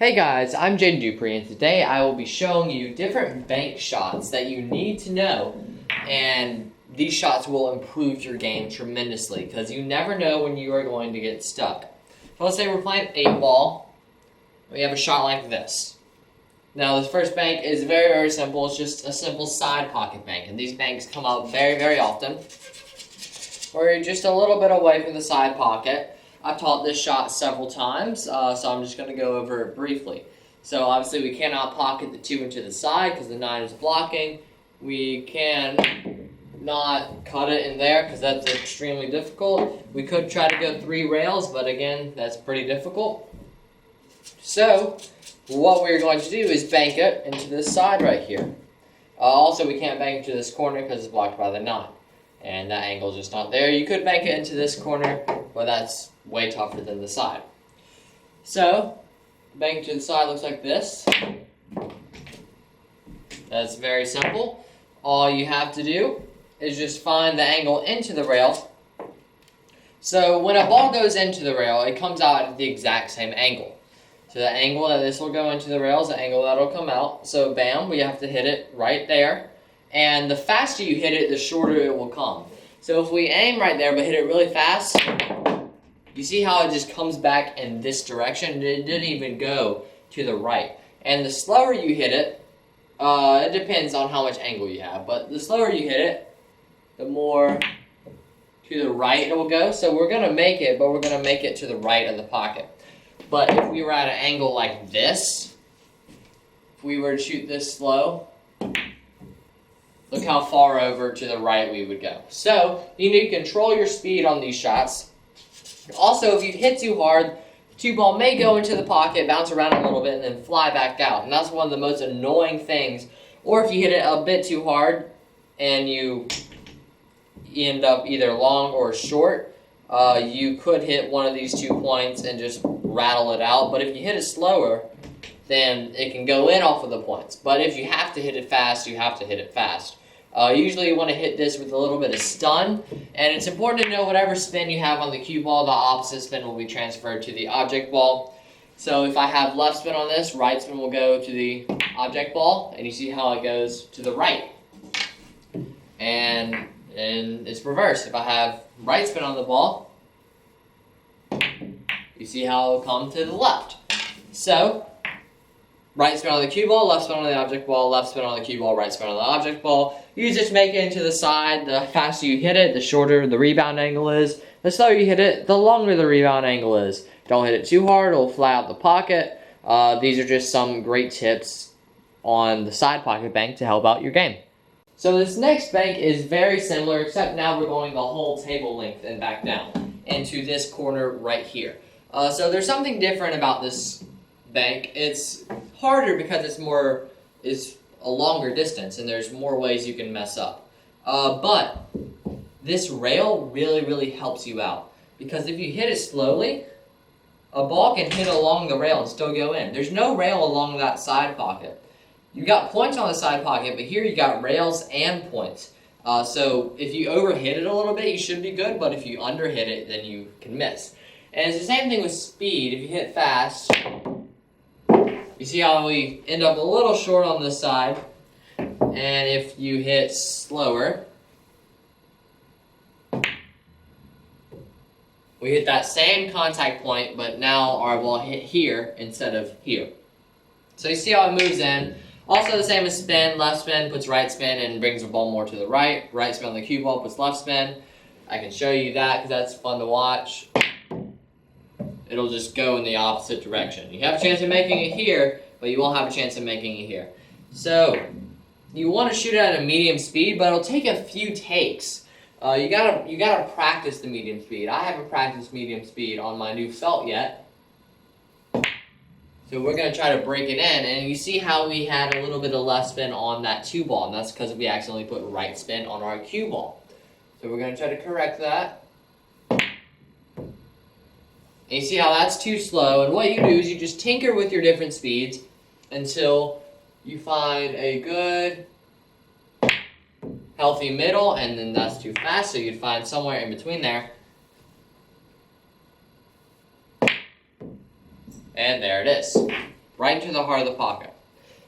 Hey guys, I'm Dupree, and today I will be showing you different bank shots that you need to know, and these shots will improve your game tremendously because you never know when you are going to get stuck. So let's say we're playing 8-ball, we have a shot like this. Now this first bank is very simple. It's just a simple side pocket bank, and these banks come out very often. We're just a little bit away from the side pocket. I've taught this shot several times, so I'm just going to go over it briefly. So obviously we cannot pocket the 2 into the side because the 9 is blocking. We can not cut it in there because that's extremely difficult. We could try to go 3 rails, but again, that's pretty difficult. So what we're going to do is bank it into this side right here. Also, we can't bank it to this corner because it's blocked by the 9. And that angle is just not there. You could bank it into this corner, but that's way tougher than the side. So, bank to the side looks like this. That's very simple. All you have to do is just find the angle into the rail. So, when a ball goes into the rail, it comes out at the exact same angle. So, the angle that this will go into the rail is the angle that will come out. So, bam, we have to hit it right there. And the faster you hit it, the shorter it will come. So if we aim right there but hit it really fast, you see how it just comes back in this direction? It didn't even go to the right. And the slower you hit it, it depends on how much angle you have, but the slower you hit it, the more to the right it will go. So we're going to make it, but we're going to make it to the right of the pocket. But if we were at an angle like this, if we were to shoot this slow, look how far over to the right we would go. So, you need to control your speed on these shots. Also, if you hit too hard, the 2 ball may go into the pocket, bounce around a little bit, and then fly back out. And that's one of the most annoying things. Or if you hit it a bit too hard, and you end up either long or short, you could hit one of these 2 points and just rattle it out. But if you hit it slower, then it can go in off of the points. But if you have to hit it fast, you have to hit it fast. Usually you want to hit this with a little bit of stun, and it's important to know whatever spin you have on the cue ball, the opposite spin will be transferred to the object ball. So if I have left spin on this, right spin will go to the object ball, and you see how it goes to the right. And it's reversed. If I have right spin on the ball, you see how it will come to the left. So, right spin on the cue ball, left spin on the object ball, left spin on the cue ball, right spin on the object ball. You just make it into the side. The faster you hit it, the shorter the rebound angle is. The slower you hit it, the longer the rebound angle is. Don't hit it too hard, it'll fly out the pocket. These are just some great tips on the side pocket bank to help out your game. So this next bank is very similar, except now we're going the whole table length and back down into this corner right here. So there's something different about this bank. It's harder because it's a longer distance and there's more ways you can mess up. But this rail really helps you out, because if you hit it slowly, a ball can hit along the rail and still go in. There's no rail along that side pocket. You got points on the side pocket, but here you got rails and points. So if you overhit it a little bit, you should be good, but if you underhit it, then you can miss. And it's the same thing with speed. If you hit fast, you see how we end up a little short on this side, and if you hit slower, we hit that same contact point, but now our ball hit here instead of here. So you see how it moves in. Also the same as spin. Left spin puts right spin and brings the ball more to the right. Right spin on the cue ball puts left spin. I can show you that because that's fun to watch. It'll just go in the opposite direction. You have a chance of making it here, but you won't have a chance of making it here. So, you want to shoot it at a medium speed, but it'll take a few takes. You gotta practice the medium speed. I haven't practiced medium speed on my new felt yet. So we're gonna try to break it in, and you see how we had a little bit of left spin on that 2 ball, and that's because we accidentally put right spin on our cue ball. So we're gonna try to correct that. And you see how that's too slow, and what you do is you just tinker with your different speeds until you find a good, healthy middle, and then that's too fast, so you'd find somewhere in between there. And there it is. right into the heart of the pocket.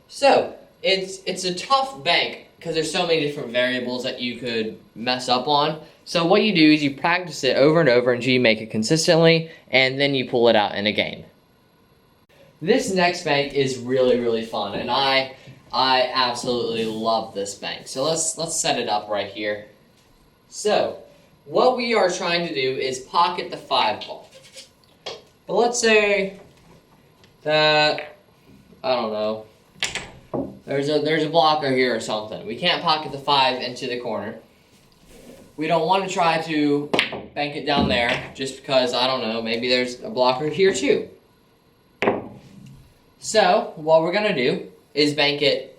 So it's a tough bank because there's so many different variables that you could mess up on. So what you do is you practice it over and over until you make it consistently, and then you pull it out in a game. This next bank is really, really fun, and I absolutely love this bank. So let's set it up right here. So what we are trying to do is pocket the 5 ball. But let's say that, I don't know, there's a blocker here or something. We can't pocket the 5 into the corner. We don't want to try to bank it down there just because, I don't know, maybe there's a blocker here too. So what we're going to do is bank it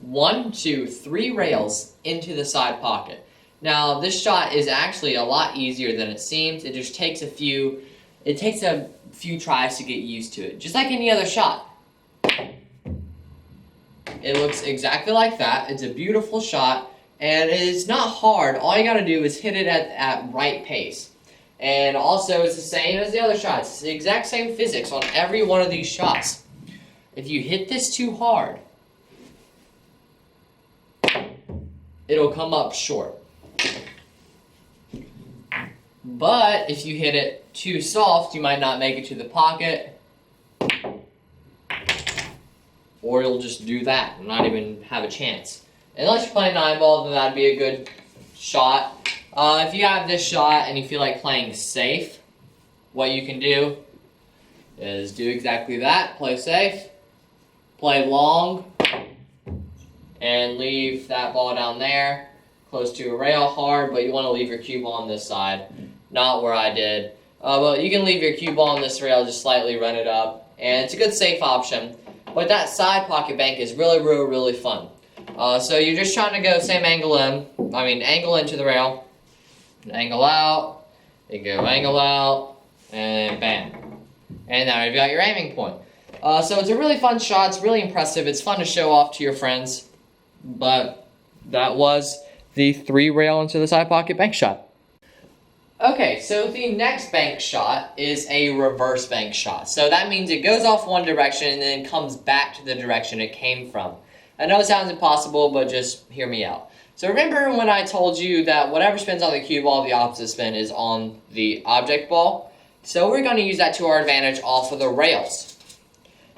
1, 2, 3 rails into the side pocket. Now this shot is actually a lot easier than it seems. It just takes a few tries to get used to it, just like any other shot. It looks exactly like that. It's a beautiful shot, and it's not hard. All you gotta do is hit it at right pace. And also, it's the same as the other shots. It's the exact same physics on every one of these shots. If you hit this too hard, it'll come up short. But if you hit it too soft, you might not make it to the pocket, or you'll just do that and not even have a chance. Unless you're playing 9 ball, then that'd be a good shot. If you have this shot and you feel like playing safe, what you can do is do exactly that. Play safe, play long, and leave that ball down there, close to a rail hard, but you want to leave your cue ball on this side, not where I did. But you can leave your cue ball on this rail, just slightly run it up, and it's a good safe option. But that side pocket bank is really, really, really fun. So you're just trying to go same angle angle into the rail, angle out, you go angle out, and bam. And now you've got your aiming point. So it's a really fun shot, it's really impressive, it's fun to show off to your friends. But that was the 3 rail into the side pocket bank shot. Okay, so the next bank shot is a reverse bank shot. So that means it goes off one direction and then comes back to the direction it came from. I know it sounds impossible, but just hear me out. So remember when I told you that whatever spins on the cue ball, the opposite spin is on the object ball? So we're going to use that to our advantage off of the rails.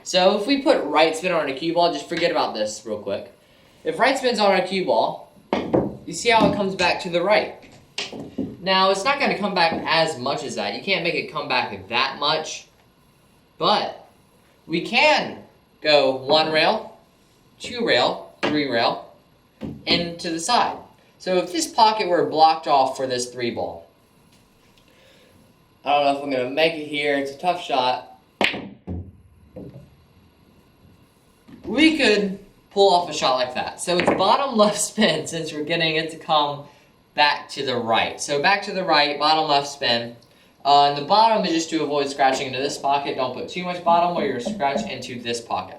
So if we put right spin on a cue ball, just forget about this real quick. If right spin's on a cue ball, you see how it comes back to the right. Now, it's not going to come back as much as that. You can't make it come back that much. But we can go 1 rail, 2 rail, 3 rail, into the side. So if this pocket were blocked off for this 3 ball, I don't know if I'm going to make it here. It's a tough shot. We could pull off a shot like that. So it's bottom left spin since we're getting it to come back to the right. So back to the right, bottom left spin. And the bottom is just to avoid scratching into this pocket. Don't put too much bottom or you're scratch into this pocket.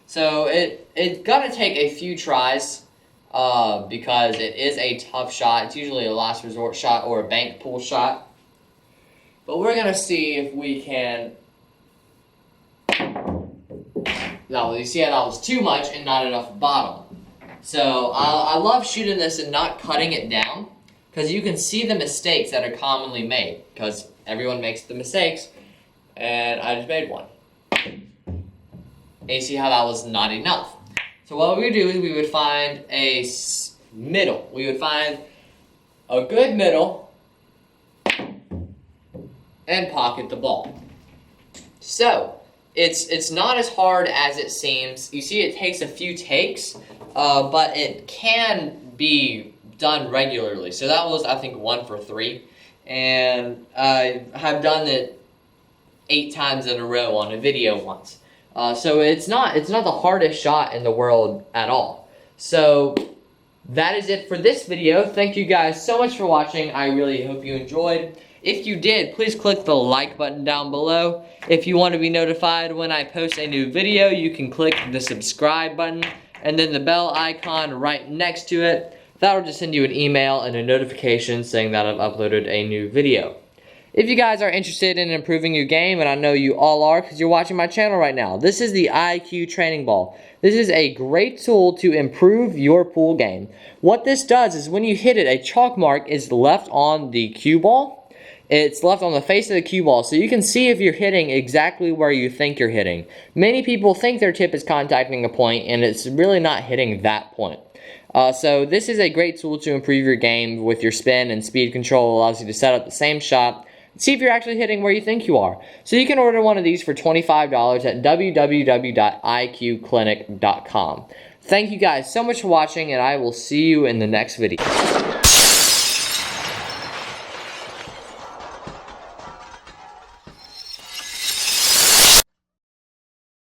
So it's gonna take a few tries because it is a tough shot. It's usually a last resort shot or a bank pull shot. But we're gonna see if we can. Now you see how that was too much and not enough bottom. So I love shooting this and not cutting it down, because you can see the mistakes that are commonly made, because everyone makes the mistakes, and I just made one. And you see how that was not enough. So what we would do is we would find a middle. We would find a good middle and pocket the ball. So it's not as hard as it seems. You see it takes a few takes, but it can be done regularly. So that was, I think, 1 for 3. And I have done it 8 times in a row on a video once. So it's not the hardest shot in the world at all. So that is it for this video. Thank you guys so much for watching. I really hope you enjoyed. If you did, please click the like button down below. If you want to be notified when I post a new video, you can click the subscribe button and then the bell icon right next to it. That'll just send you an email and a notification saying that I've uploaded a new video. If you guys are interested in improving your game, and I know you all are because you're watching my channel right now, this is the IQ training ball. This is a great tool to improve your pool game. What this does is when you hit it, a chalk mark is left on the cue ball. It's left on the face of the cue ball, so you can see if you're hitting exactly where you think you're hitting. Many people think their tip is contacting a point, and it's really not hitting that point. So this is a great tool to improve your game with your spin and speed control. Allows you to set up the same shot, see if you're actually hitting where you think you are. So you can order one of these for $25 at www.iqclinic.com. Thank you guys so much for watching, and I will see you in the next video.